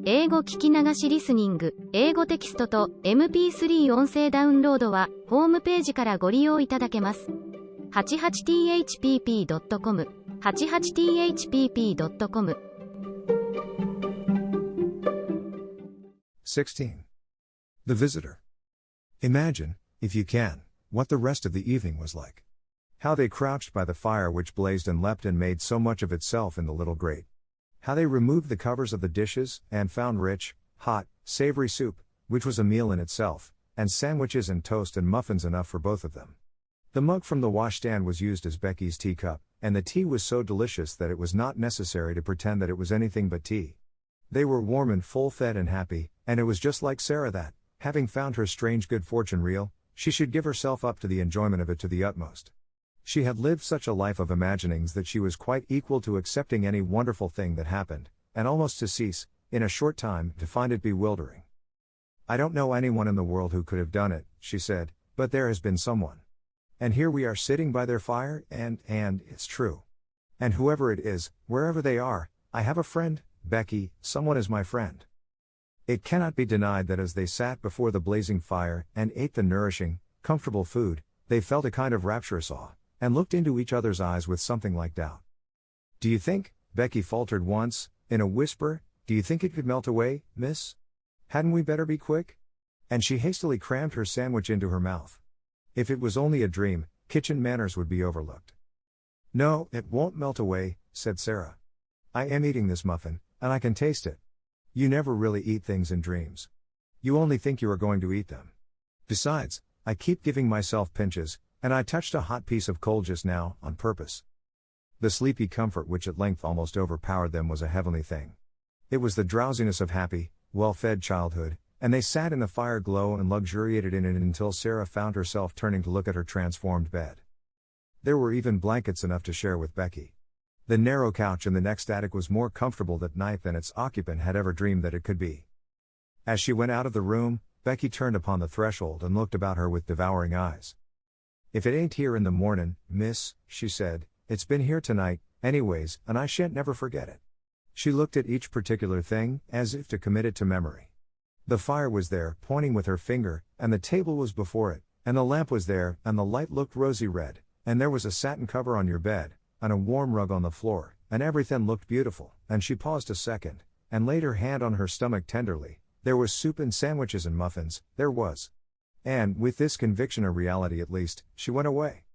英語聞き流しリスニング、英語テキストと MP3 音声ダウンロードはホームページからご利用いただけます。88thpp.com 88thpp.com 16. The Visitor. Imagine, if you can, what the rest of the evening was like. How they crouched by the fire which blazed and leapt and made so much of itself in the little grate. How they removed the covers of the dishes, and found rich, hot, savory soup, which was a meal in itself, and sandwiches and toast and muffins enough for both of them. The mug from the washstand was used as Becky's teacup, and the tea was so delicious that it was not necessary to pretend that it was anything but tea. They were warm and full-fed and happy, and it was just like Sarah that, having found her strange good fortune real, she should give herself up to the enjoyment of it to the utmost. She had lived such a life of imaginings that she was quite equal to accepting any wonderful thing that happened, and almost to cease, in a short time, to find it bewildering. I don't know anyone in the world who could have done it, she said, but there has been someone. And here we are sitting by their fire, and it's true. And whoever it is, wherever they are, I have a friend, Becky, someone is my friend. It cannot be denied that as they sat before the blazing fire, and ate the nourishing, comfortable food, they felt a kind of rapturous awe, and looked into each other's eyes with something like doubt. Do you think, Becky faltered once, in a whisper, do you think it could melt away, miss? Hadn't we better be quick? And she hastily crammed her sandwich into her mouth. If it was only a dream, kitchen manners would be overlooked. No, it won't melt away, said Sarah. I am eating this muffin, and I can taste it. You never really eat things in dreams. You only think you are going to eat them. Besides, I keep giving myself pinches, and I touched a hot piece of coal just now, on purpose. The sleepy comfort which at length almost overpowered them was a heavenly thing. It was the drowsiness of happy, well-fed childhood, and they sat in the fire glow and luxuriated in it until Sarah found herself turning to look at her transformed bed. There were even blankets enough to share with Becky. The narrow couch in the next attic was more comfortable that night than its occupant had ever dreamed that it could be. As she went out of the room, Becky turned upon the threshold and looked about her with devouring eyes. If it ain't here in the mornin', miss, she said, it's been here tonight, anyways, and I shan't never forget it. She looked at each particular thing, as if to commit it to memory. The fire was there, pointing with her finger, and the table was before it, and the lamp was there, and the light looked rosy red, and there was a satin cover on your bed, and a warm rug on the floor, and everything looked beautiful, and she paused a second, and laid her hand on her stomach tenderly. There was soup and sandwiches and muffins, there was. And, with this conviction a reality at least, she went away.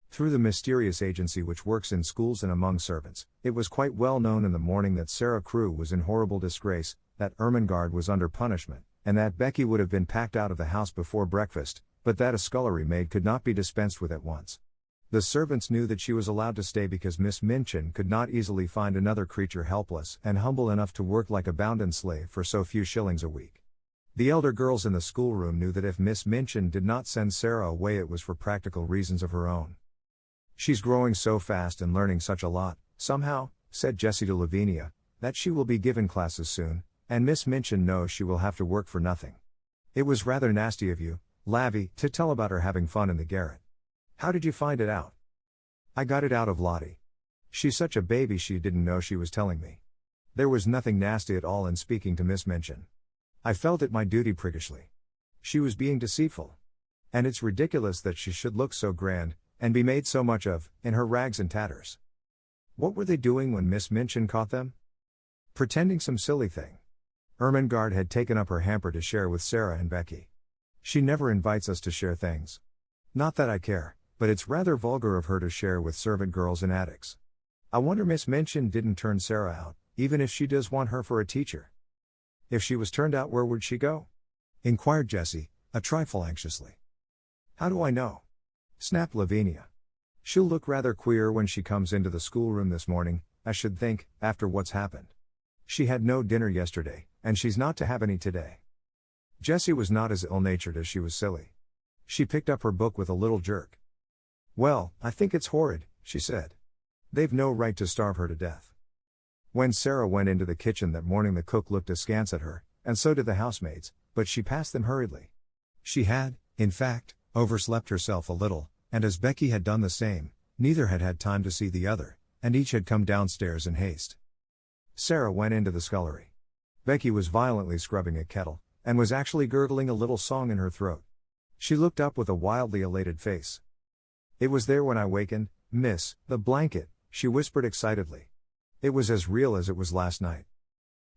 Through the mysterious agency which works in schools and among servants, it was quite well known in the morning that Sarah Crewe was in horrible disgrace, that Ermengarde was under punishment, and that Becky would have been packed out of the house before breakfast, but that a scullery maid could not be dispensed with at once. The servants knew that she was allowed to stay because Miss Minchin could not easily find another creature helpless and humble enough to work like a bounden slave for so few shillings a week. The elder girls in the schoolroom knew that if Miss Minchin did not send Sarah away it was for practical reasons of her own. She's growing so fast and learning such a lot, somehow, said Jessie to Lavinia, that she will be given classes soon, and Miss Minchin knows she will have to work for nothing. It was rather nasty of you, Lavy, to tell about her having fun in the garret. How did you find it out? I got it out of Lottie. She's such a baby she didn't know she was telling me. There was nothing nasty at all in speaking to Miss Minchin. I felt it my duty priggishly. She was being deceitful. And it's ridiculous that she should look so grand, and be made so much of, in her rags and tatters. What were they doing when Miss Minchin caught them? Pretending some silly thing. Ermengarde had taken up her hamper to share with Sarah and Becky. She never invites us to share things. Not that I care, but it's rather vulgar of her to share with servant girls in attics. I wonder Miss Minchin didn't turn Sarah out, even if she does want her for a teacher. If she was turned out, where would she go? Inquired Jessie, a trifle anxiously. How do I know? Snapped Lavinia. She'll look rather queer when she comes into the schoolroom this morning, I should think, after what's happened. She had no dinner yesterday, and she's not to have any today. Jessie was not as ill-natured as she was silly. She picked up her book with a little jerk. Well, I think it's horrid, she said. They've no right to starve her to death. When Sarah went into the kitchen that morning the cook looked askance at her, and so did the housemaids, but she passed them hurriedly. She had, in fact, overslept herself a little, and as Becky had done the same, neither had had time to see the other, and each had come downstairs in haste. Sarah went into the scullery. Becky was violently scrubbing a kettle, and was actually gurgling a little song in her throat. She looked up with a wildly elated face. "It was there when I wakened, miss, the blanket," she whispered excitedly. "It was as real as it was last night."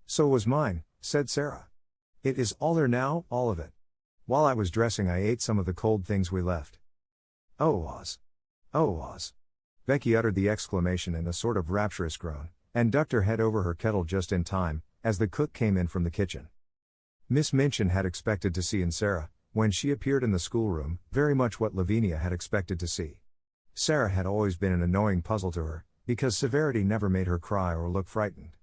"So was mine," said Sarah. "It is all there now, all of it. While I was dressing I ate some of the cold things we left." "Oh Oz. Oh Oz." Becky uttered the exclamation in a sort of rapturous groan, and ducked her head over her kettle just in time, as the cook came in from the kitchen. Miss Minchin had expected to see in Sarah, when she appeared in the schoolroom, very much what Lavinia had expected to see. Sarah had always been an annoying puzzle to her, because severity never made her cry or look frightened.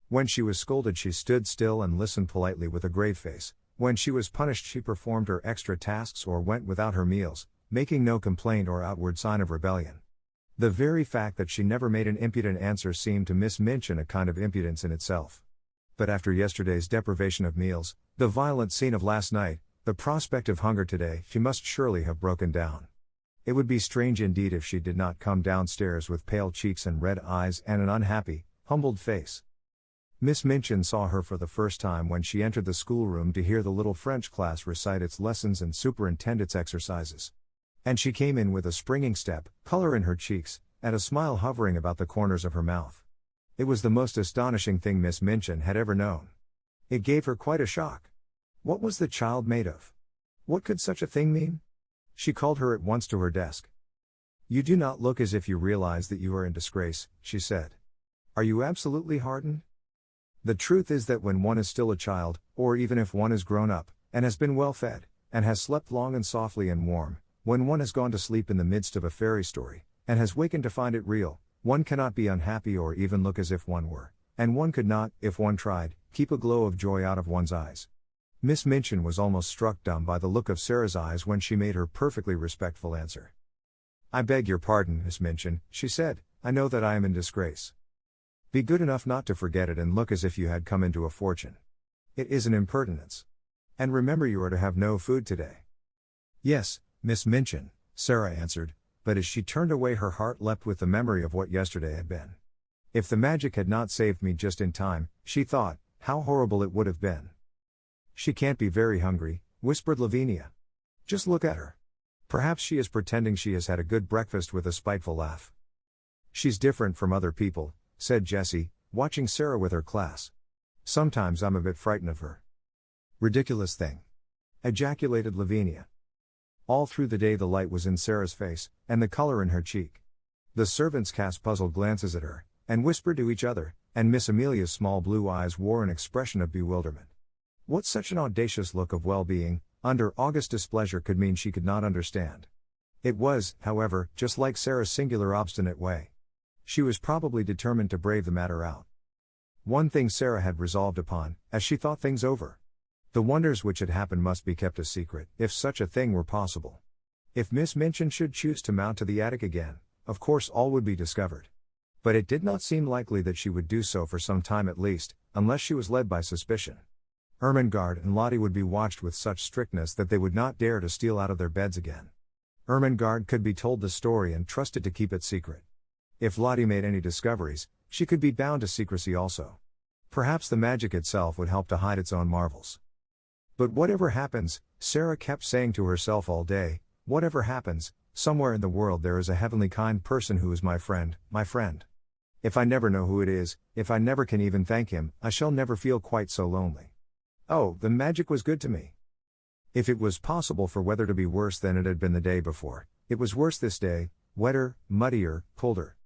When she was scolded she stood still and listened politely with a grave face. When she was punished she performed her extra tasks or went without her meals, making no complaint or outward sign of rebellion. The very fact that she never made an impudent answer seemed to Miss Minchin a kind of impudence in itself. But after yesterday's deprivation of meals, the violent scene of last night, the prospect of hunger today, she must surely have broken down. It would be strange indeed if she did not come downstairs with pale cheeks and red eyes and an unhappy, humbled face. Miss Minchin saw her for the first time when she entered the schoolroom to hear the little French class recite its lessons and superintend its exercises. And she came in with a springing step, color in her cheeks, and a smile hovering about the corners of her mouth. It was the most astonishing thing Miss Minchin had ever known. It gave her quite a shock. What was the child made of? What could such a thing mean? She called her at once to her desk. "You do not look as if you realize that you are in disgrace," she said. "Are you absolutely hardened? The truth is that when one is still a child, or even if one is grown up, and has been well fed, and has slept long and softly and warm, when one has gone to sleep in the midst of a fairy story, and has wakened to find it real, one cannot be unhappy or even look as if one were, and one could not, if one tried, keep a glow of joy out of one's eyes." Miss Minchin was almost struck dumb by the look of Sarah's eyes when she made her perfectly respectful answer. "I beg your pardon, Miss Minchin," she said, "I know that I am in disgrace. Be good enough not to forget it and look as if you had come into a fortune. It is an impertinence. And remember you are to have no food today." "Yes, Miss Minchin," Sarah answered, but as she turned away her heart leapt with the memory of what yesterday had been. If the magic had not saved me just in time, she thought, how horrible it would have been. "She can't be very hungry," whispered Lavinia. "Just look at her. Perhaps she is pretending she has had a good breakfast," with a spiteful laugh. "She's different from other people," said Jessie, watching Sarah with her class. "Sometimes I'm a bit frightened of her." "Ridiculous thing!" ejaculated Lavinia. All through the day the light was in Sarah's face, and the color in her cheek. The servants cast puzzled glances at her, and whispered to each other, and Miss Amelia's small blue eyes wore an expression of bewilderment. What such an audacious look of well-being, under august displeasure could mean she could not understand. It was, however, just like Sarah's singular obstinate way. She was probably determined to brave the matter out. One thing Sarah had resolved upon, as she thought things over. The wonders which had happened must be kept a secret, if such a thing were possible. If Miss Minchin should choose to mount to the attic again, of course all would be discovered. But it did not seem likely that she would do so for some time at least, unless she was led by suspicion. Ermengarde and Lottie would be watched with such strictness that they would not dare to steal out of their beds again. Ermengarde could be told the story and trusted to keep it secret. If Lottie made any discoveries, she could be bound to secrecy also. Perhaps the magic itself would help to hide its own marvels. But whatever happens, Sarah kept saying to herself all day, whatever happens, somewhere in the world there is a heavenly kind person who is my friend, my friend. If I never know who it is, if I never can even thank him, I shall never feel quite so lonely. Oh, the magic was good to me. If it was possible for weather to be worse than it had been the day before, it was worse this day, wetter, muddier, colder.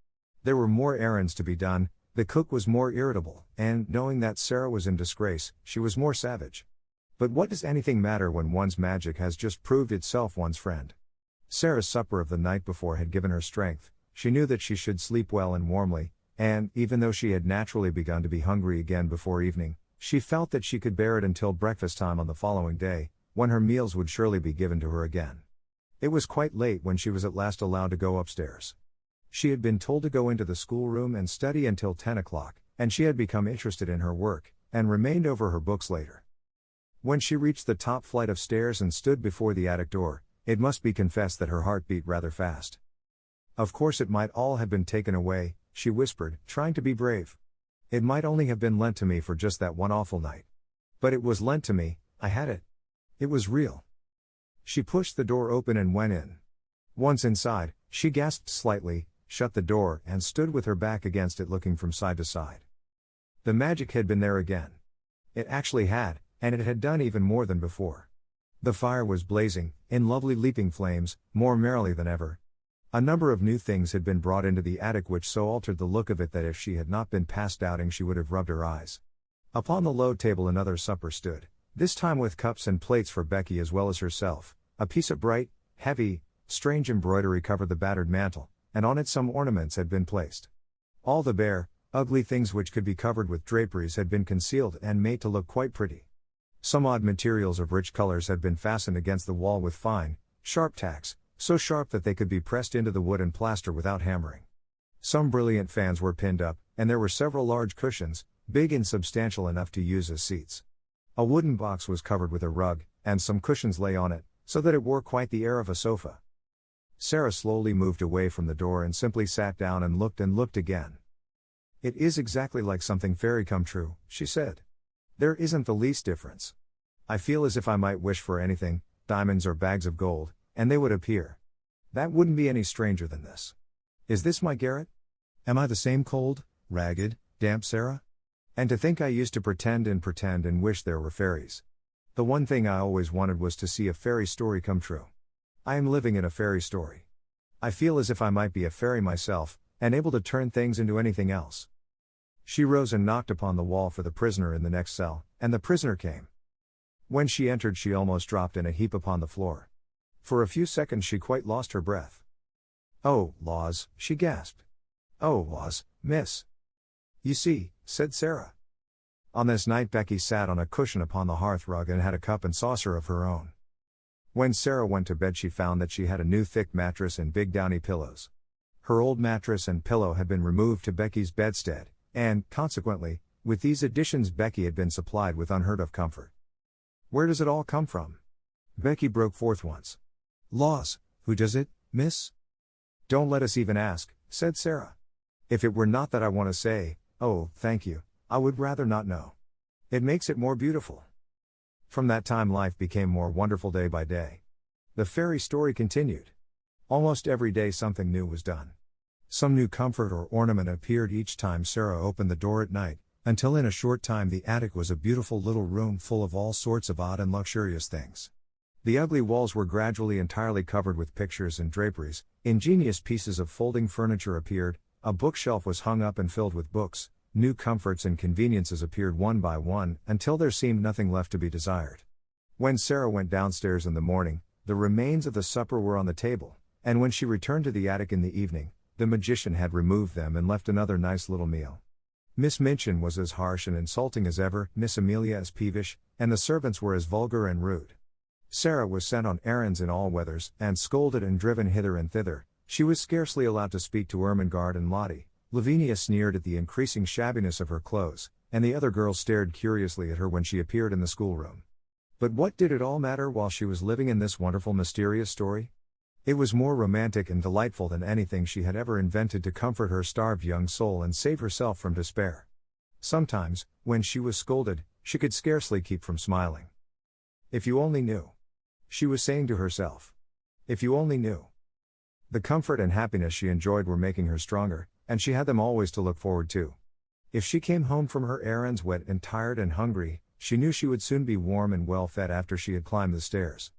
There were more errands to be done, the cook was more irritable, and, knowing that Sarah was in disgrace, she was more savage. But what does anything matter when one's magic has just proved itself one's friend? Sarah's supper of the night before had given her strength, she knew that she should sleep well and warmly, and, even though she had naturally begun to be hungry again before evening, she felt that she could bear it until breakfast time on the following day, when her meals would surely be given to her again. It was quite late when she was at last allowed to go upstairs. She had been told to go into the schoolroom and study until 10 o'clock, and she had become interested in her work, and remained over her books later. When she reached the top flight of stairs and stood before the attic door, it must be confessed that her heart beat rather fast. Of course it might all have been taken away, she whispered, trying to be brave. It might only have been lent to me for just that one awful night. But it was lent to me, I had it. It was real. She pushed the door open and went in. Once inside, she gasped slightly, shut the door, and stood with her back against it looking from side to side. The magic had been there again. It actually had, and it had done even more than before. The fire was blazing, in lovely leaping flames, more merrily than ever. A number of new things had been brought into the attic which so altered the look of it that if she had not been past doubting she would have rubbed her eyes. Upon the low table another supper stood, this time with cups and plates for Becky as well as herself. A piece of bright, heavy, strange embroidery covered the battered mantel, and on it some ornaments had been placed. All the bare, ugly things which could be covered with draperies had been concealed and made to look quite pretty. Some odd materials of rich colors had been fastened against the wall with fine, sharp tacks, so sharp that they could be pressed into the wood and plaster without hammering. Some brilliant fans were pinned up, and there were several large cushions, big and substantial enough to use as seats. A wooden box was covered with a rug, and some cushions lay on it, so that it wore quite the air of a sofa. Sarah slowly moved away from the door and simply sat down and looked again. "It is exactly like something fairy come true," she said. "There isn't the least difference. I feel as if I might wish for anything, diamonds or bags of gold, and they would appear. That wouldn't be any stranger than this. Is this my garret? Am I the same cold, ragged, damp Sarah? And to think I used to pretend and wish there were fairies. The one thing I always wanted was to see a fairy story come true. I am living in a fairy story. I feel as if I might be a fairy myself, and able to turn things into anything else." She rose and knocked upon the wall for the prisoner in the next cell, and the prisoner came. When she entered she almost dropped in a heap upon the floor. For a few seconds she quite lost her breath. "Oh, laws," she gasped. "Oh, laws, miss." "You see," said Sarah. On this night Becky sat on a cushion upon the hearth rug and had a cup and saucer of her own. When Sarah went to bed she found that she had a new thick mattress and big downy pillows. Her old mattress and pillow had been removed to Becky's bedstead, and, consequently, with these additions Becky had been supplied with unheard of comfort. "Where does it all come from?" Becky broke forth once. "Laws, who does it, miss?" "Don't let us even ask," said Sarah. "If it were not that I want to say, oh, thank you, I would rather not know. It makes it more beautiful." From that time life became more wonderful day by day. The fairy story continued. Almost every day something new was done. Some new comfort or ornament appeared each time Sarah opened the door at night, until in a short time the attic was a beautiful little room full of all sorts of odd and luxurious things. The ugly walls were gradually entirely covered with pictures and draperies, ingenious pieces of folding furniture appeared, a bookshelf was hung up and filled with books, new comforts and conveniences appeared one by one, until there seemed nothing left to be desired. When Sarah went downstairs in the morning, the remains of the supper were on the table, and when she returned to the attic in the evening, the magician had removed them and left another nice little meal. Miss Minchin was as harsh and insulting as ever, Miss Amelia as peevish, and the servants were as vulgar and rude. Sarah was sent on errands in all weathers, and scolded and driven hither and thither. She was scarcely allowed to speak to Ermengarde and Lottie. Lavinia sneered at the increasing shabbiness of her clothes, and the other girls stared curiously at her when she appeared in the schoolroom. But what did it all matter while she was living in this wonderful mysterious story? It was more romantic and delightful than anything she had ever invented to comfort her starved young soul and save herself from despair. Sometimes, when she was scolded, she could scarcely keep from smiling. "If you only knew," she was saying to herself. "If you only knew." The comfort and happiness she enjoyed were making her stronger, and she had them always to look forward to. If she came home from her errands wet and tired and hungry, she knew she would soon be warm and well fed after she had climbed the stairs.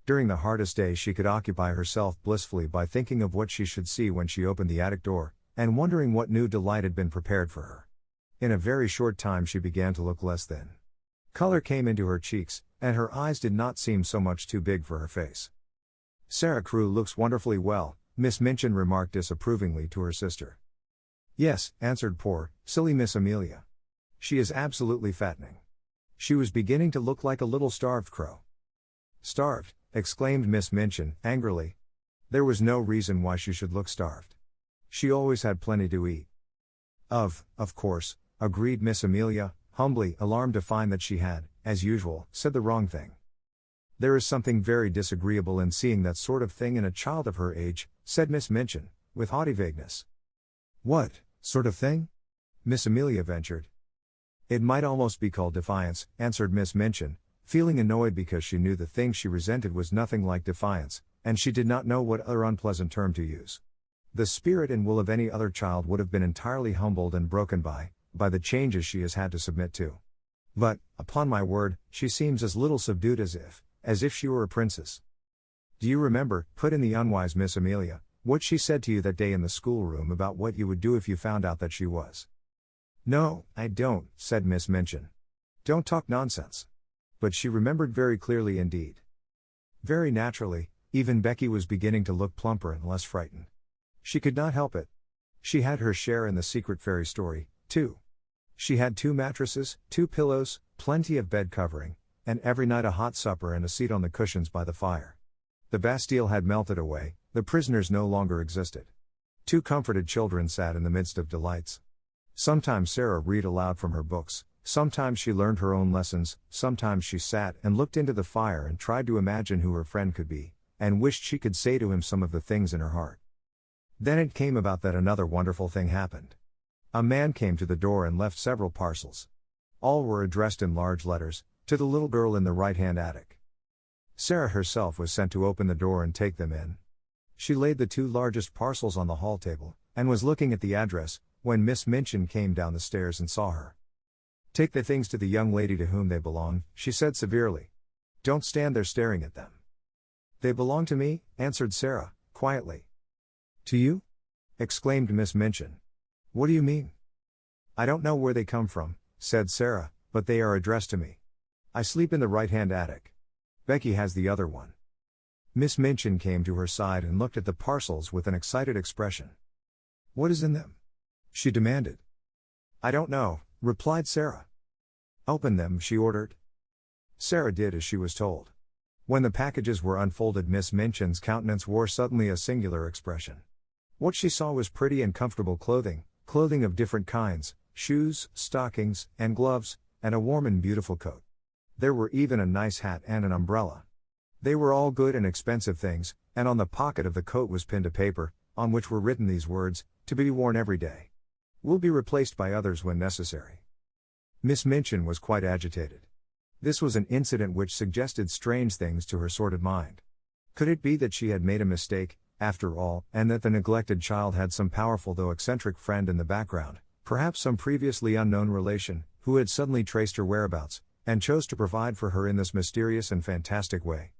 During the hardest days she could occupy herself blissfully by thinking of what she should see when she opened the attic door, and wondering what new delight had been prepared for her. In a very short time she began to look less thin. Color came into her cheeks, and her eyes did not seem so much too big for her face. "Sarah Crewe looks wonderfully well," Miss Minchin remarked disapprovingly to her sister. "Yes," answered poor, silly Miss Amelia. "She is absolutely fattening. She was beginning to look like a little starved crow." "Starved?" exclaimed Miss Minchin, angrily. "There was no reason why she should look starved. She always had plenty to eat." Of course," agreed Miss Amelia, humbly, alarmed to find that she had, as usual, said the wrong thing. "There is something very disagreeable in seeing that sort of thing in a child of her age," said Miss Minchin, with haughty vagueness. "What sort of thing?" Miss Amelia ventured. It might almost be called defiance, answered Miss Minchin, feeling annoyed because she knew the thing she resented was nothing like defiance, and she did not know what other unpleasant term to use. The spirit and will of any other child would have been entirely humbled and broken by the changes she has had to submit to. But, upon my word, she seems as little subdued as if she were a princess. Do you remember, put in the unwise Miss Amelia, what she said to you that day in the schoolroom about what you would do if you found out that she was? No, I don't, said Miss Minchin. Don't talk nonsense. But she remembered very clearly indeed. Very naturally, even Becky was beginning to look plumper and less frightened. She could not help it. She had her share in the secret fairy story, too. She had 2 mattresses, 2 pillows, plenty of bed covering, and every night a hot supper and a seat on the cushions by the fire. The Bastille had melted away, the prisoners no longer existed. 2 comforted children sat in the midst of delights. Sometimes Sarah read aloud from her books, sometimes she learned her own lessons, sometimes she sat and looked into the fire and tried to imagine who her friend could be, and wished she could say to him some of the things in her heart. Then it came about that another wonderful thing happened. A man came to the door and left several parcels. All were addressed in large letters, to the little girl in the right-hand attic. Sarah herself was sent to open the door and take them in. She laid the 2 largest parcels on the hall table, and was looking at the address, when Miss Minchin came down the stairs and saw her. Take the things to the young lady to whom they belong, she said severely. Don't stand there staring at them. They belong to me, answered Sarah, quietly. To you? Exclaimed Miss Minchin. What do you mean? I don't know where they come from, said Sarah, but they are addressed to me. I sleep in the right-hand attic. Becky has the other one. Miss Minchin came to her side and looked at the parcels with an excited expression. What is in them? She demanded. I don't know, replied Sarah. Open them, she ordered. Sarah did as she was told. When the packages were unfolded, Miss Minchin's countenance wore suddenly a singular expression. What she saw was pretty and comfortable clothing of different kinds, shoes, stockings, and gloves, and a warm and beautiful coat. There were even a nice hat and an umbrella. They were all good and expensive things, and on the pocket of the coat was pinned a paper, on which were written these words, to be worn every day. Will be replaced by others when necessary. Miss Minchin was quite agitated. This was an incident which suggested strange things to her sordid mind. Could it be that she had made a mistake, after all, and that the neglected child had some powerful though eccentric friend in the background, perhaps some previously unknown relation, who had suddenly traced her whereabouts, and chose to provide for her in this mysterious and fantastic way?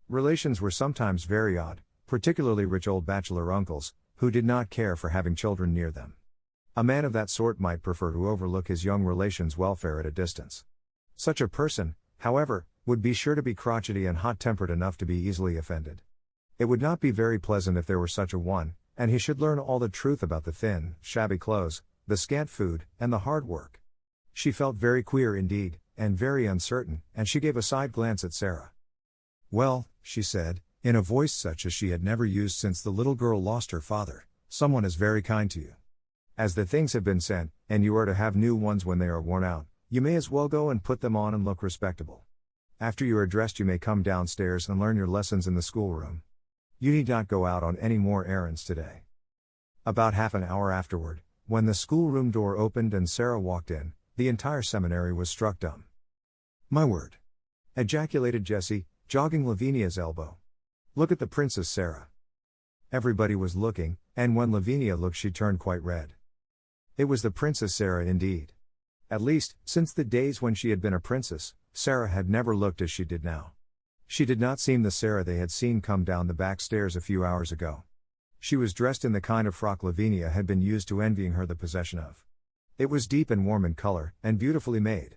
Relations were sometimes very odd, particularly rich old bachelor uncles, who did not care for having children near them. A man of that sort might prefer to overlook his young relation's welfare at a distance. Such a person, however, would be sure to be crotchety and hot-tempered enough to be easily offended. It would not be very pleasant if there were such a one, and he should learn all the truth about the thin, shabby clothes, the scant food, and the hard work. She felt very queer indeed, and very uncertain, and she gave a side glance at Sarah. Well, she said, in a voice such as she had never used since the little girl lost her father, someone is very kind to you. As the things have been sent, and you are to have new ones when they are worn out, you may as well go and put them on and look respectable. After you are dressed you may come downstairs and learn your lessons in the schoolroom. You need not go out on any more errands today. About half an hour afterward, when the schoolroom door opened and Sarah walked in, the entire seminary was struck dumb. My word! Ejaculated Jessie, jogging Lavinia's elbow. Look at the Princess Sarah. Everybody was looking, and when Lavinia looked she turned quite red. It was the Princess Sarah indeed. At least, since the days when she had been a princess, Sarah had never looked as she did now. She did not seem the Sarah they had seen come down the back stairs a few hours ago. She was dressed in the kind of frock Lavinia had been used to envying her the possession of. It was deep and warm in color, and beautifully made.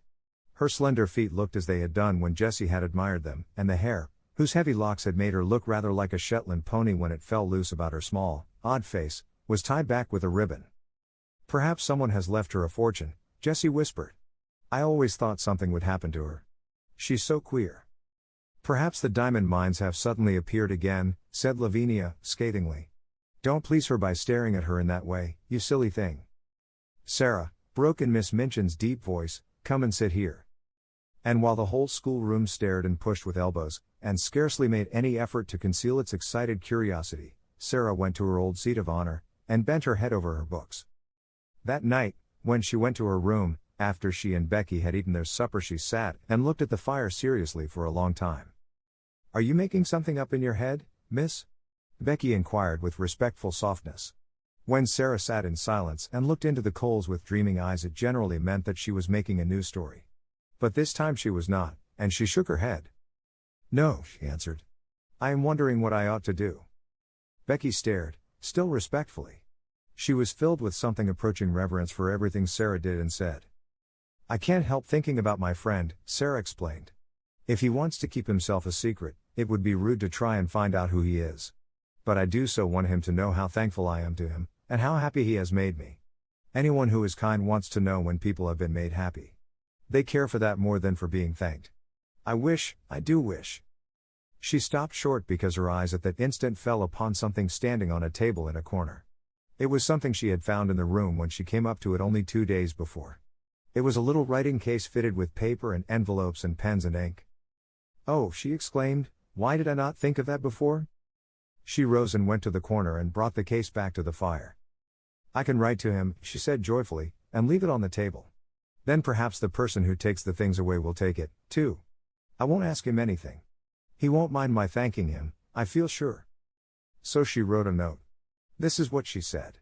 Her slender feet looked as they had done when Jessie had admired them, and the hair, whose heavy locks had made her look rather like a Shetland pony when it fell loose about her small, odd face, was tied back with a ribbon. Perhaps someone has left her a fortune, Jessie whispered. I always thought something would happen to her. She's so queer. Perhaps the diamond mines have suddenly appeared again, said Lavinia, scathingly. Don't please her by staring at her in that way, you silly thing. Sarah, broke in Miss Minchin's deep voice, come and sit here. And while the whole schoolroom stared and pushed with elbows, and scarcely made any effort to conceal its excited curiosity, Sarah went to her old seat of honor, and bent her head over her books. That night, When she went to her room, after she and Becky had eaten their supper, she sat and looked at the fire seriously for a long time. "Are you making something up in your head, miss?" Becky inquired with respectful softness. When Sarah sat in silence and looked into the coals with dreaming eyes, it generally meant that she was making a news story. But this time she was not, and she shook her head. "No," she answered. "I am wondering what I ought to do." Becky stared, still respectfully. She was filled with something approaching reverence for everything Sarah did and said. "I can't help thinking about my friend," Sarah explained. "If he wants to keep himself a secret, it would be rude to try and find out who he is. But I do so want him to know how thankful I am to him, and how happy he has made me. Anyone who is kind wants to know when people have been made happy. They care for that more than for being thanked. I do wish." She stopped short because her eyes at that instant fell upon something standing on a table in a corner. It was something she had found in the room when she came up to it only 2 days before. It was a little writing case fitted with paper and envelopes and pens and ink. "Oh," she exclaimed, "why did I not think of that before?" She rose and went to the corner and brought the case back to the fire. "I can write to him," she said joyfully, "and leave it on the table. Then perhaps the person who takes the things away will take it, too. I won't ask him anything. He won't mind my thanking him, I feel sure." So she wrote a note. This is what she said.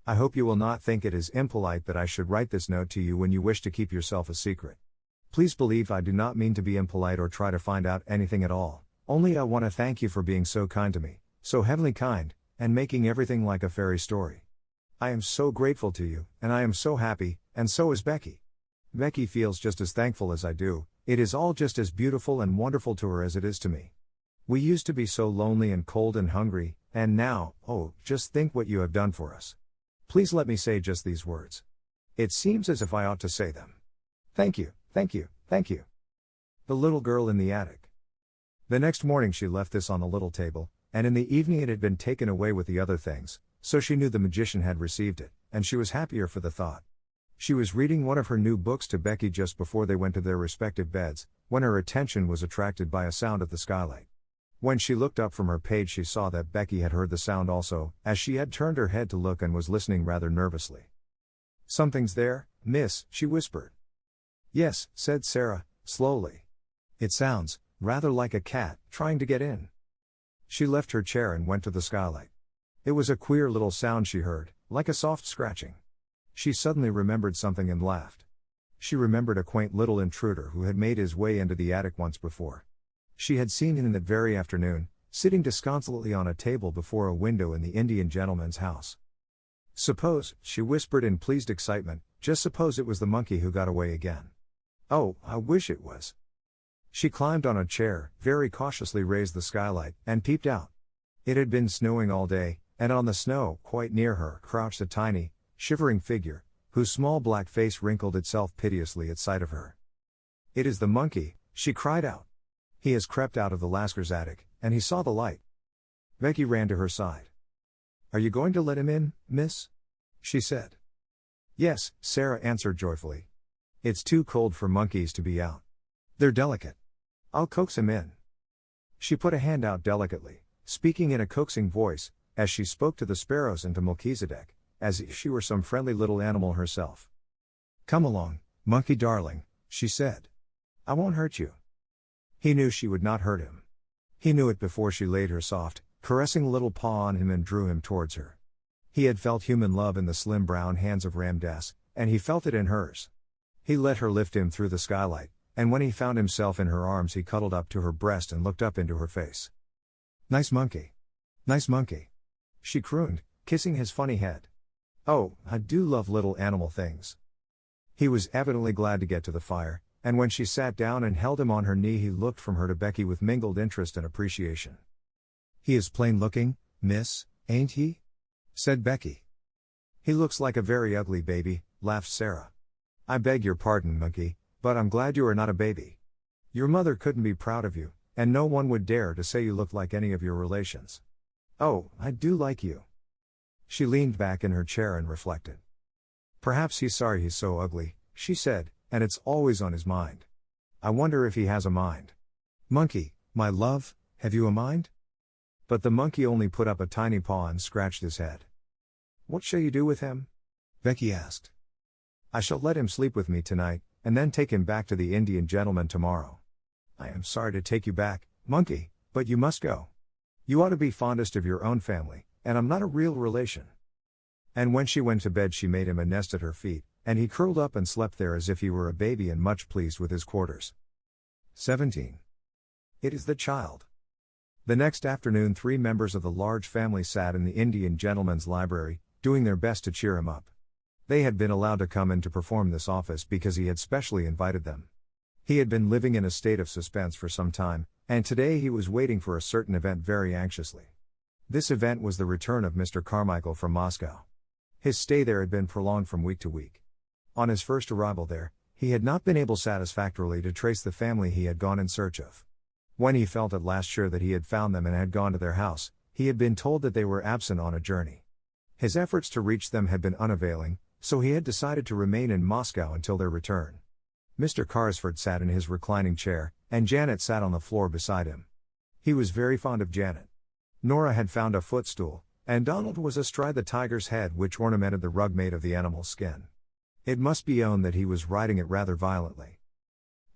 "I hope you will not think it is impolite that I should write this note to you when you wish to keep yourself a secret. Please believe I do not mean to be impolite or try to find out anything at all, only I want to thank you for being so kind to me, so heavenly kind, and making everything like a fairy story. I am so grateful to you, and I am so happy, and so is Becky. Becky feels just as thankful as I do. It is all just as beautiful and wonderful to her as it is to me. We used to be so lonely and cold and hungry, and now, oh, just think what you have done for us. Please let me say just these words. It seems as if I ought to say them. Thank you, thank you, thank you." The little girl in the attic. The next morning she left this on the little table, and in the evening it had been taken away with the other things, so she knew the magician had received it, and she was happier for the thought. She was reading one of her new books to Becky just before they went to their respective beds, when her attention was attracted by a sound at the skylight. When she looked up from her page, she saw that Becky had heard the sound also, as she had turned her head to look and was listening rather nervously. "Something's there, miss," she whispered. "Yes," said Sarah, slowly. "It sounds rather like a cat trying to get in." She left her chair and went to the skylight. It was a queer little sound she heard, like a soft scratching. She suddenly remembered something and laughed. She remembered a quaint little intruder who had made his way into the attic once before. She had seen him that very afternoon, sitting disconsolately on a table before a window in the Indian gentleman's house. "Suppose," she whispered in pleased excitement, "just suppose it was the monkey who got away again. Oh, I wish it was." She climbed on a chair, very cautiously raised the skylight, and peeped out. It had been snowing all day, and on the snow, quite near her, crouched a tiny, shivering figure, whose small black face wrinkled itself piteously at sight of her. "It is the monkey," she cried out. "He has crept out of the Lasker's attic, and he saw the light." Becky ran to her side. "Are you going to let him in, miss?" she said. "Yes," Sarah answered joyfully. "It's too cold for monkeys to be out. They're delicate. I'll coax him in." She put a hand out delicately, speaking in a coaxing voice, as she spoke to the sparrows and to Melchizedek, as if she were some friendly little animal herself. "Come along, monkey darling," she said. "I won't hurt you." He knew she would not hurt him. He knew it before she laid her soft, caressing little paw on him and drew him towards her. He had felt human love in the slim brown hands of Ramdas, and he felt it in hers. He let her lift him through the skylight, and when he found himself in her arms he cuddled up to her breast and looked up into her face. "Nice monkey. Nice monkey," she crooned, kissing his funny head. "Oh, I do love little animal things." He was evidently glad to get to the fire, and when she sat down and held him on her knee he looked from her to Becky with mingled interest and appreciation. "He is plain looking, miss, ain't he?" said Becky. "He looks like a very ugly baby," laughed Sarah. "I beg your pardon, monkey, but I'm glad you are not a baby. Your mother couldn't be proud of you, and no one would dare to say you look like any of your relations. Oh, I do like you." She leaned back in her chair and reflected. "Perhaps he's sorry he's so ugly," she said, "and it's always on his mind. I wonder if he has a mind. Monkey, my love, have you a mind?" But the monkey only put up a tiny paw and scratched his head. "What shall you do with him?" Becky asked. I shall let him sleep with me tonight, and then take him back to the Indian gentleman tomorrow. I am sorry to take you back, monkey, but you must go. You ought to be fondest of your own family, and I'm not a real relation. And when she went to bed she made him a nest at her feet, and he curled up and slept there as if he were a baby and much pleased with his quarters. 17. It is the child. The next afternoon 3 members of the large family sat in the Indian gentleman's library, doing their best to cheer him up. They had been allowed to come in to perform this office because he had specially invited them. He had been living in a state of suspense for some time, and today he was waiting for a certain event very anxiously. This event was the return of Mr. Carmichael from Moscow. His stay there had been prolonged from week to week. On his first arrival there, he had not been able satisfactorily to trace the family he had gone in search of. When he felt at last sure that he had found them and had gone to their house, he had been told that they were absent on a journey. His efforts to reach them had been unavailing, so he had decided to remain in Moscow until their return. Mr. Carrisford sat in his reclining chair, and Janet sat on the floor beside him. He was very fond of Janet. Nora had found a footstool, and Donald was astride the tiger's head which ornamented the rug made of the animal's skin. It must be owned that he was riding it rather violently.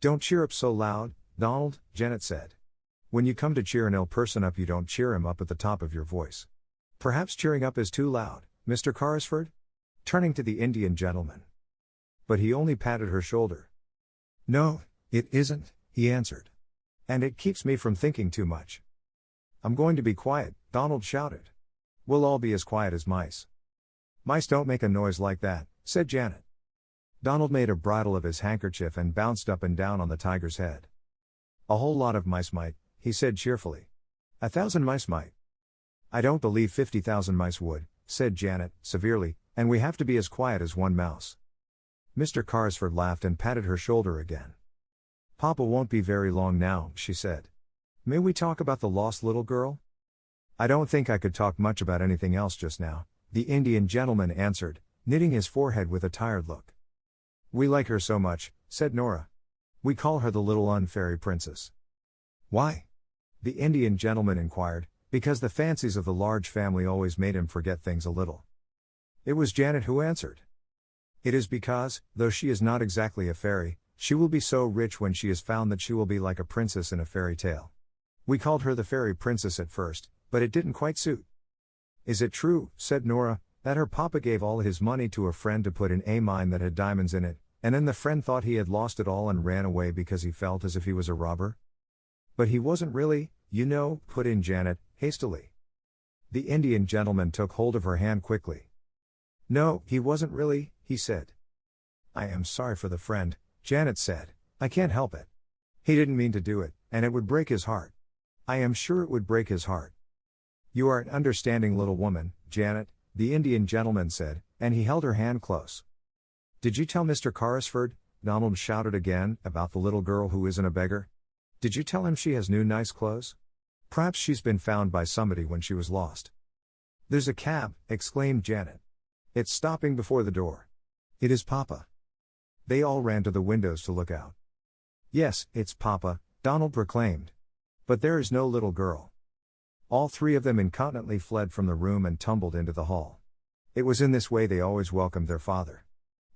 "Don't cheer up so loud, Donald," Janet said. "When you come to cheer an ill person up you don't cheer him up at the top of your voice. Perhaps cheering up is too loud, Mr. Carrisford?" Turning to the Indian gentleman. But he only patted her shoulder. "No, it isn't," he answered. "And it keeps me from thinking too much." "I'm going to be quiet," Donald shouted. "We'll all be as quiet as mice." "Mice don't make a noise like that," said Janet. Donald made a bridle of his handkerchief and bounced up and down on the tiger's head. "A whole lot of mice might," he said cheerfully. 1,000 mice might." "I don't believe 50,000 mice would," said Janet, severely, "and we have to be as quiet as one mouse." Mr. Carrisford laughed and patted her shoulder again. "Papa won't be very long now," she said. "May we talk about the lost little girl?" "I don't think I could talk much about anything else just now," the Indian gentleman answered, knitting his forehead with a tired look. "We like her so much," said Nora. "We call her the little unfairy princess." "Why?" the Indian gentleman inquired. "Because the fancies of the large family always made him forget things a little." It was Janet who answered. "It is because, though she is not exactly a fairy, she will be so rich when she is found that she will be like a princess in a fairy tale. We called her the fairy princess at first, but it didn't quite suit." "Is it true," said Nora, "that her papa gave all his money to a friend to put in a mine that had diamonds in it, and then the friend thought he had lost it all and ran away because he felt as if he was a robber?" "But he wasn't really, you know," put in Janet, hastily. The Indian gentleman took hold of her hand quickly. "No, he wasn't really," he said. "I am sorry for the friend," Janet said. "I can't help it. He didn't mean to do it, and it would break his heart. I am sure it would break his heart." "You are an understanding little woman, Janet," the Indian gentleman said, and he held her hand close. "Did you tell Mr. Carrisford," Donald shouted again, "about the little girl who isn't a beggar? Did you tell him she has new nice clothes? Perhaps she's been found by somebody when she was lost." "There's a cab," exclaimed Janet. "It's stopping before the door. It is Papa." They all ran to the windows to look out. "Yes, it's Papa," Donald proclaimed. "But there is no little girl." All 3 of them incontinently fled from the room and tumbled into the hall. It was in this way they always welcomed their father.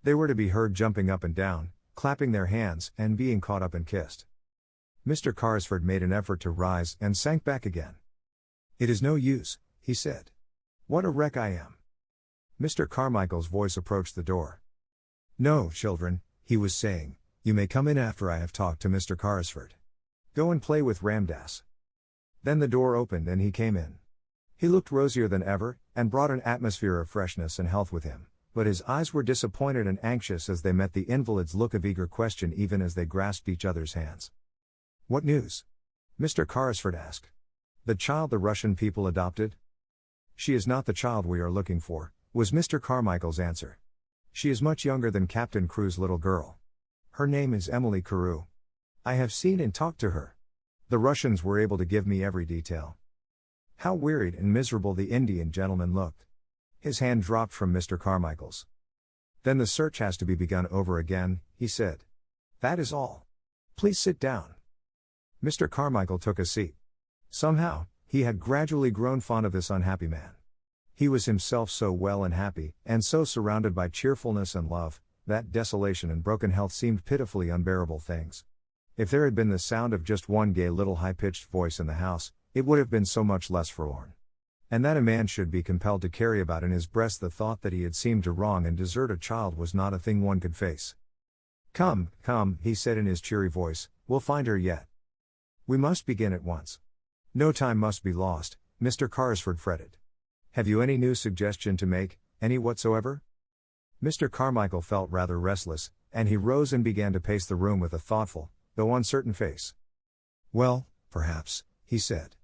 They were to be heard jumping up and down, clapping their hands, and being caught up and kissed. Mr. Carrisford made an effort to rise and sank back again. "It is no use," he said. "What a wreck I am." Mr. Carmichael's voice approached the door. "No, children," he was saying, "you may come in after I have talked to Mr. Carrisford. Go and play with Ramdas." Then the door opened and he came in. He looked rosier than ever, and brought an atmosphere of freshness and health with him, but his eyes were disappointed and anxious as they met the invalid's look of eager question even as they grasped each other's hands. "What news?" Mr. Carrisford asked. "The child the Russian people adopted?" "She is not the child we are looking for," was Mr. Carmichael's answer. "She is much younger than Captain Crew's little girl. Her name is Emily Carew. I have seen and talked to her. The Russians were able to give me every detail." How wearied and miserable the Indian gentleman looked. His hand dropped from Mr. Carmichael's. "Then the search has to be begun over again," he said. "That is all. Please sit down." Mr. Carmichael took a seat. Somehow, he had gradually grown fond of this unhappy man. He was himself so well and happy, and so surrounded by cheerfulness and love, that desolation and broken health seemed pitifully unbearable things. If there had been the sound of just one gay little high-pitched voice in the house, it would have been so much less forlorn. And that a man should be compelled to carry about in his breast the thought that he had seemed to wrong and desert a child was not a thing one could face. "Come, come," he said in his cheery voice, "we'll find her yet. We must begin at once. No time must be lost," Mr. Carrisford fretted. "Have you any new suggestion to make, any whatsoever?" Mr. Carmichael felt rather restless, and he rose and began to pace the room with a thoughtful, though uncertain face. "Well, perhaps," he said.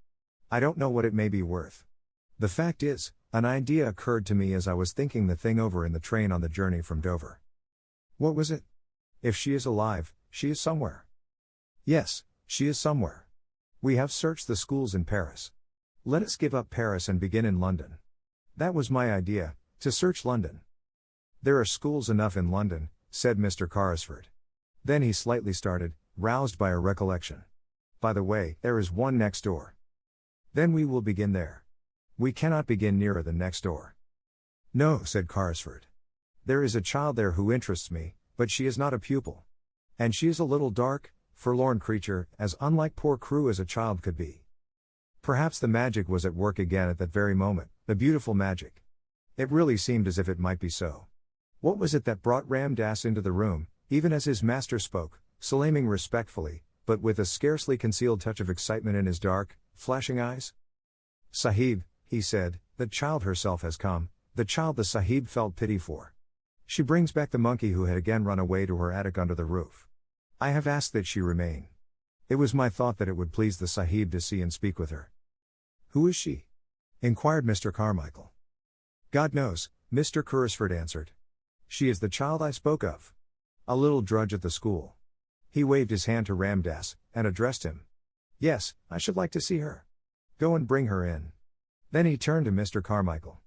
"I don't know what it may be worth. The fact is, an idea occurred to me as I was thinking the thing over in the train on the journey from Dover." "What was it?" "If she is alive, she is somewhere." "Yes, she is somewhere. We have searched the schools in Paris. Let us give up Paris and begin in London. That was my idea, to search London." "There are schools enough in London," said Mr. Carrisford. Then he slightly started, roused by a recollection. "By the way, there is one next door." "Then we will begin there. We cannot begin nearer than next door." "No," said Carrisford. "There is a child there who interests me, but she is not a pupil. And she is a little dark, forlorn creature, as unlike poor Crewe as a child could be." Perhaps the magic was at work again at that very moment, the beautiful magic. It really seemed as if it might be so. What was it that brought Ram Dass into the room, even as his master spoke, salaaming respectfully, but with a scarcely concealed touch of excitement in his dark, flashing eyes? "Sahib," he said, "the child herself has come, the child the Sahib felt pity for. She brings back the monkey who had again run away to her attic under the roof. I have asked that she remain. It was my thought that it would please the Sahib to see and speak with her." "Who is she?" inquired Mr. Carmichael. "God knows," Mr. Carrisford answered. "She is the child I spoke of. A little drudge at the school." He waved his hand to Ram Dass, and addressed him. "Yes, I should like to see her. Go and bring her in." Then he turned to Mr. Carmichael.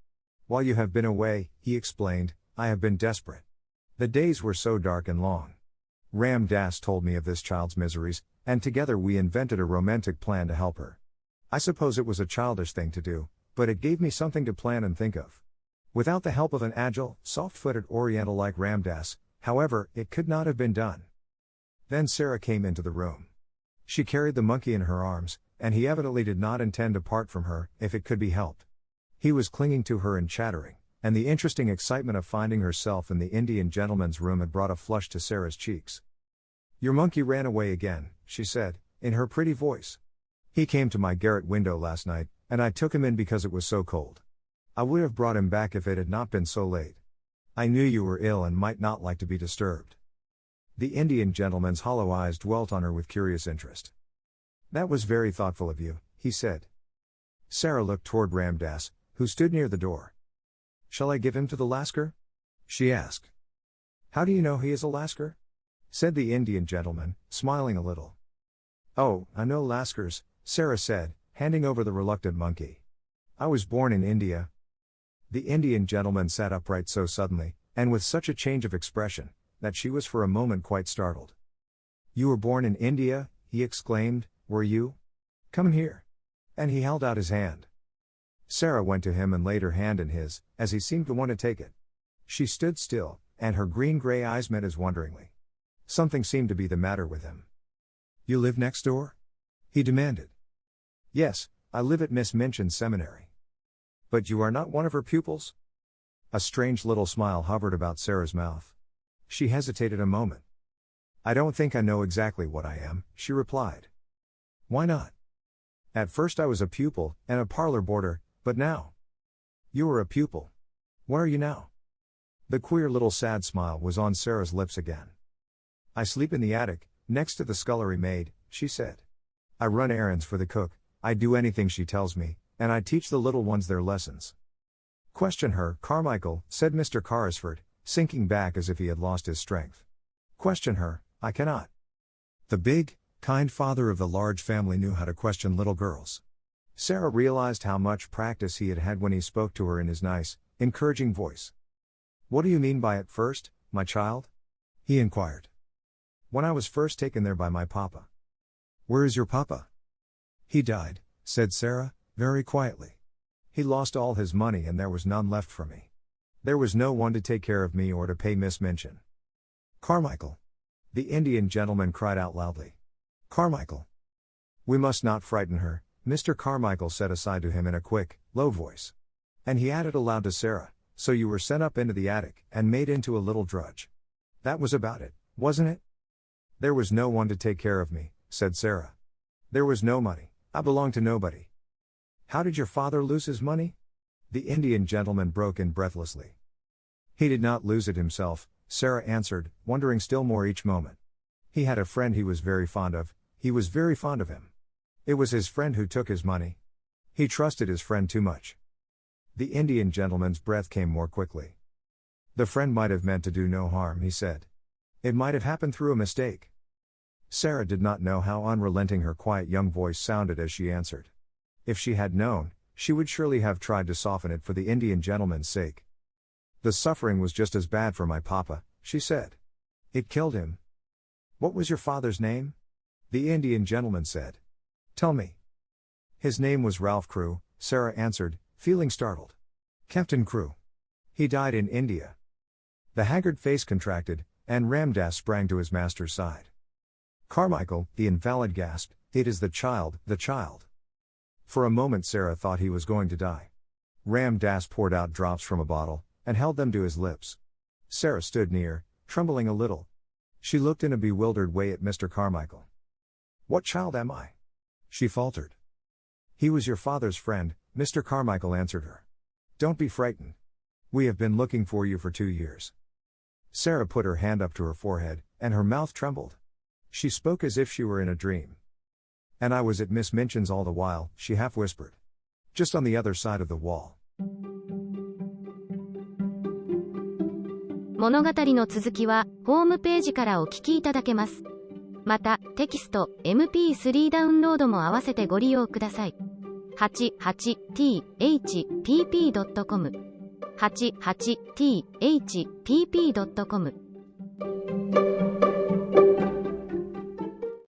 "While you have been away," he explained, "I have been desperate. The days were so dark and long. Ram Dass told me of this child's miseries, and together we invented a romantic plan to help her. I suppose it was a childish thing to do, but it gave me something to plan and think of. Without the help of an agile, soft-footed Oriental like Ram Dass, however, it could not have been done." Then Sarah came into the room. She carried the monkey in her arms, and he evidently did not intend to part from her, if it could be helped. He was clinging to her and chattering, and the interesting excitement of finding herself in the Indian gentleman's room had brought a flush to Sarah's cheeks. "Your monkey ran away again," she said, in her pretty voice. "He came to my garret window last night, and I took him in because it was so cold. I would have brought him back if it had not been so late. I knew you were ill and might not like to be disturbed." The Indian gentleman's hollow eyes dwelt on her with curious interest. "That was very thoughtful of you," he said. Sarah looked toward Ram Dass, who stood near the door. "Shall I give him to the Lascar?" she asked. "How do you know he is a Lascar?" said the Indian gentleman, smiling a little. "Oh, I know Lascars," Sarah said, handing over the reluctant monkey. "I was born in India." The Indian gentleman sat upright so suddenly, and with such a change of expression, that she was for a moment quite startled. "You were born in India?" he exclaimed, "were you? Come here." And he held out his hand. Sarah went to him and laid her hand in his, as he seemed to want to take it. She stood still, and her green-gray eyes met his wonderingly. Something seemed to be the matter with him. "You live next door?" he demanded. "Yes, I live at Miss Minchin's seminary." "But you are not one of her pupils?" A strange little smile hovered about Sarah's mouth. She hesitated a moment. "I don't think I know exactly what I am," she replied. "Why not?" "At first I was a pupil, and a parlor boarder, but now—" "You are a pupil. What are you now?" The queer little sad smile was on Sarah's lips again. "I sleep in the attic, next to the scullery maid," she said. "I run errands for the cook, I do anything she tells me, and I teach the little ones their lessons." "Question her, Carmichael," said Mr. Carrisford, sinking back as if he had lost his strength. "Question her, I cannot." The big, kind father of the large family knew how to question little girls. Sarah realized how much practice he had had when he spoke to her in his nice, encouraging voice. "What do you mean by at first, my child?" he inquired. "When I was first taken there by my papa." "Where is your papa?" "He died," said Sarah, very quietly. "He lost all his money and there was none left for me. There was no one to take care of me or to pay Miss Minchin. Carmichael. The Indian gentleman cried out loudly. Carmichael. We must not frighten her, Mr. Carmichael said aside to him in a quick, low voice. And he added aloud to Sarah, so you were sent up into the attic and made into a little drudge. That was about it, wasn't it? There was no one to take care of me, said Sarah. There was no money, I belonged to nobody. How did your father lose his money? The Indian gentleman broke in breathlessly. He did not lose it himself, Sarah answered, wondering still more each moment. He had a friend he was very fond of, he was very fond of him. It was his friend who took his money. He trusted his friend too much. The Indian gentleman's breath came more quickly. The friend might have meant to do no harm, he said. It might have happened through a mistake. Sarah did not know how unrelenting her quiet young voice sounded as she answered. If she had known, she would surely have tried to soften it for the Indian gentleman's sake. The suffering was just as bad for my papa, she said. It killed him. What was your father's name? The Indian gentleman said. Tell me. His name was Ralph Crewe, Sarah answered, feeling startled. Captain Crewe. He died in India. The haggard face contracted, and Ramdas sprang to his master's side. Carmichael, the invalid gasped, it is the child, the child. For a moment Sarah thought he was going to die. Ramdas poured out drops from a bottle, and held them to his lips. Sarah stood near, trembling a little. She looked in a bewildered way at Mr. Carmichael. What child am I? She faltered. He was your father's friend, Mr. Carmichael answered her. Don't be frightened. We have been looking for you for 2 years. Sarah put her hand up to her forehead, and her mouth trembled. She spoke as if she were in a dream. And I was at Miss Minchin's all the while, she half whispered. Just on the other side of the wall. 物語の続きは、ホームページからお聞きいただけます。また、テキスト、MP3 ダウンロードも合わせてご利用ください。88thpp.com 88thpp.com